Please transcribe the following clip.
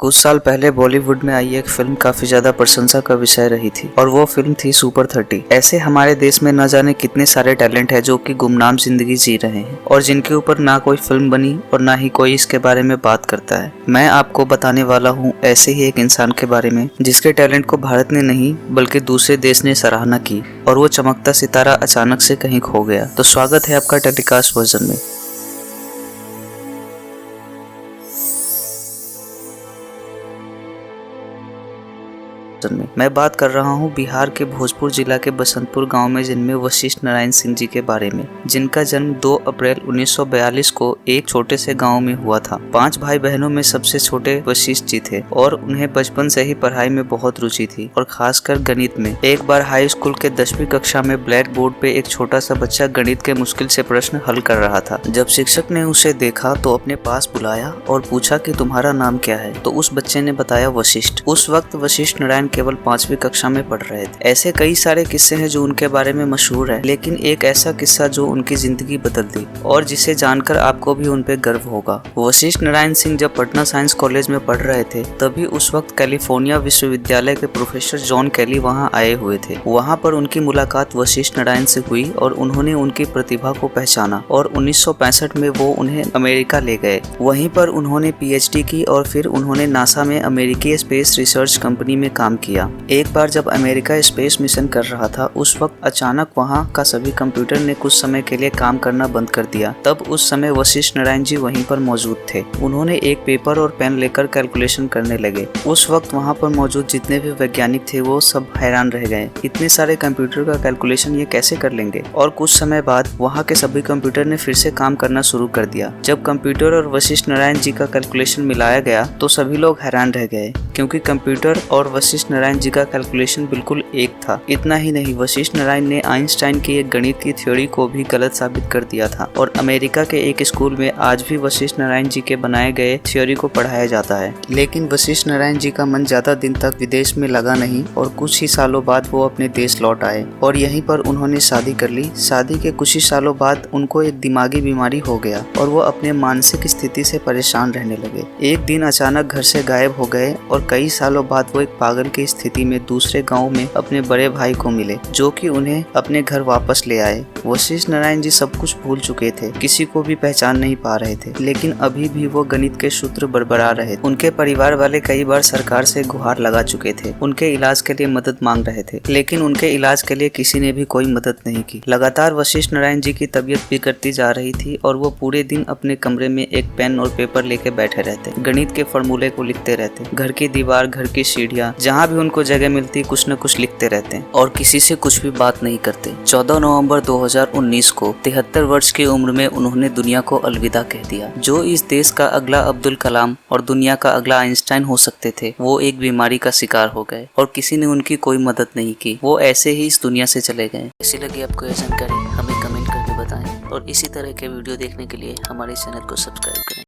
कुछ साल पहले बॉलीवुड में आई एक फिल्म काफी ज्यादा प्रशंसा का विषय रही थी और वो फिल्म थी सुपर 30। ऐसे हमारे देश में न जाने कितने सारे टैलेंट हैं जो कि गुमनाम जिंदगी जी रहे हैं और जिनके ऊपर ना कोई फिल्म बनी और ना ही कोई इसके बारे में बात करता है। मैं आपको बताने वाला हूँ ऐसे ही एक इंसान के बारे में जिसके टैलेंट को भारत ने नहीं बल्कि दूसरे देश ने सराहना की और वो चमकता सितारा अचानक से कहीं खो गया। तो स्वागत है आपका टेलीकास्ट वर्जन में। मैं बात कर रहा हूं बिहार के भोजपुर जिला के बसंतपुर गांव में जन्मे वशिष्ठ नारायण सिंह जी के बारे में, जिनका जन्म 2 अप्रैल 1942 को एक छोटे से गांव में हुआ था। 5 भाई बहनों में सबसे छोटे वशिष्ठ जी थे और उन्हें बचपन से ही पढ़ाई में बहुत रुचि थी और खासकर गणित में। एक बार हाई स्कूल के 10वीं कक्षा में ब्लैक बोर्ड पे एक छोटा सा बच्चा गणित के मुश्किल से प्रश्न हल कर रहा था। जब शिक्षक ने उसे देखा तो अपने पास बुलाया और पूछा कि तुम्हारा नाम क्या है, तो उस बच्चे ने बताया वशिष्ठ। उस वक्त वशिष्ठ नारायण केवल 5वीं कक्षा में पढ़ रहे थे। ऐसे कई सारे किस्से हैं जो उनके बारे में मशहूर है, लेकिन एक ऐसा किस्सा जो उनकी जिंदगी बदल दी और जिसे जानकर आपको भी उन पे गर्व होगा। वशिष्ठ नारायण सिंह जब पटना साइंस कॉलेज में पढ़ रहे थे तभी उस वक्त कैलिफोर्निया विश्वविद्यालय के प्रोफेसर जॉन कैली वहां आए हुए थे। वहां पर उनकी मुलाकात वशिष्ठ नारायण से हुई और उन्होंने उनकी प्रतिभा को पहचाना और 1965 में वो उन्हें अमेरिका ले गए। वहीं पर उन्होंने PhD की और फिर उन्होंने नासा में अमेरिकी स्पेस रिसर्च कंपनी में काम किया। एक बार जब अमेरिका स्पेस मिशन कर रहा था उस वक्त अचानक वहां का सभी कंप्यूटर ने कुछ समय के लिए काम करना बंद कर दिया। तब उस समय वशिष्ठ नारायण जी वहीं पर मौजूद थे। उन्होंने एक पेपर और पेन लेकर कैलकुलेशन करने लगे। उस वक्त वहां पर मौजूद जितने भी वैज्ञानिक थे वो सब हैरान रह गए, इतने सारे कंप्यूटर का कैलकुलेशन ये कैसे कर लेंगे। और कुछ समय बाद वहाँ के सभी कंप्यूटर ने फिर से काम करना शुरू कर दिया। जब कंप्यूटर और वशिष्ठ नारायण जी का कैलकुलेशन मिलाया गया तो सभी लोग हैरान रह गए, क्योंकि कंप्यूटर और वशिष्ठ नारायण जी का कैलकुलेशन बिल्कुल एक था। इतना ही नहीं, वशिष्ठ नारायण ने आइंस्टाइन की एक गणित की थ्योरी को भी गलत साबित कर दिया था और अमेरिका के एक स्कूल में आज भी वशिष्ठ नारायण जी के बनाए गए थ्योरी को पढ़ाया जाता है। लेकिन वशिष्ठ नारायण जी का मन ज्यादा दिन तक विदेश में लगा नहीं और कुछ ही सालों बाद वो अपने देश लौट आए और यहीं पर उन्होंने शादी कर ली। शादी के कुछ ही सालों बाद उनको एक दिमागी बीमारी हो गया और वो अपने मानसिक स्थिति से परेशान रहने लगे। एक दिन अचानक घर से गायब हो गए और कई सालों बाद वो एक पागल की स्थिति में दूसरे गांव में अपने बड़े भाई को मिले, जो कि उन्हें अपने घर वापस ले आए। वशिष्ठ नारायण जी सब कुछ भूल चुके थे, किसी को भी पहचान नहीं पा रहे थे, लेकिन अभी भी वो गणित के सूत्र बरबरा रहे थे। उनके परिवार वाले कई बार सरकार से गुहार लगा चुके थे, उनके इलाज के लिए मदद मांग रहे थे, लेकिन उनके इलाज के लिए किसी ने भी कोई मदद नहीं की। लगातार वशिष्ठ नारायण जी की तबीयत बिगड़ती जा रही थी और वो पूरे दिन अपने कमरे में एक पेन और पेपर लेके बैठे रहते, गणित के फॉर्मूले को लिखते रहते। घर की दीवार, घर की सीढ़ियाँ, जहाँ भी उनको जगह मिलती कुछ न कुछ लिखते रहते और किसी से कुछ भी बात नहीं करते। 14 नवंबर 2019 को 73 वर्ष की उम्र में उन्होंने दुनिया को अलविदा कह दिया। जो इस देश का अगला अब्दुल कलाम और दुनिया का अगला आइंस्टाइन हो सकते थे, वो एक बीमारी का शिकार हो गए और किसी ने उनकी कोई मदद नहीं की। वो ऐसे ही इस दुनिया से चले गए। कैसी लगी आपको यह जानकारी हमें कमेंट करके बताएं और इसी तरह के वीडियो देखने के लिए हमारे चैनल को सब्सक्राइब करें।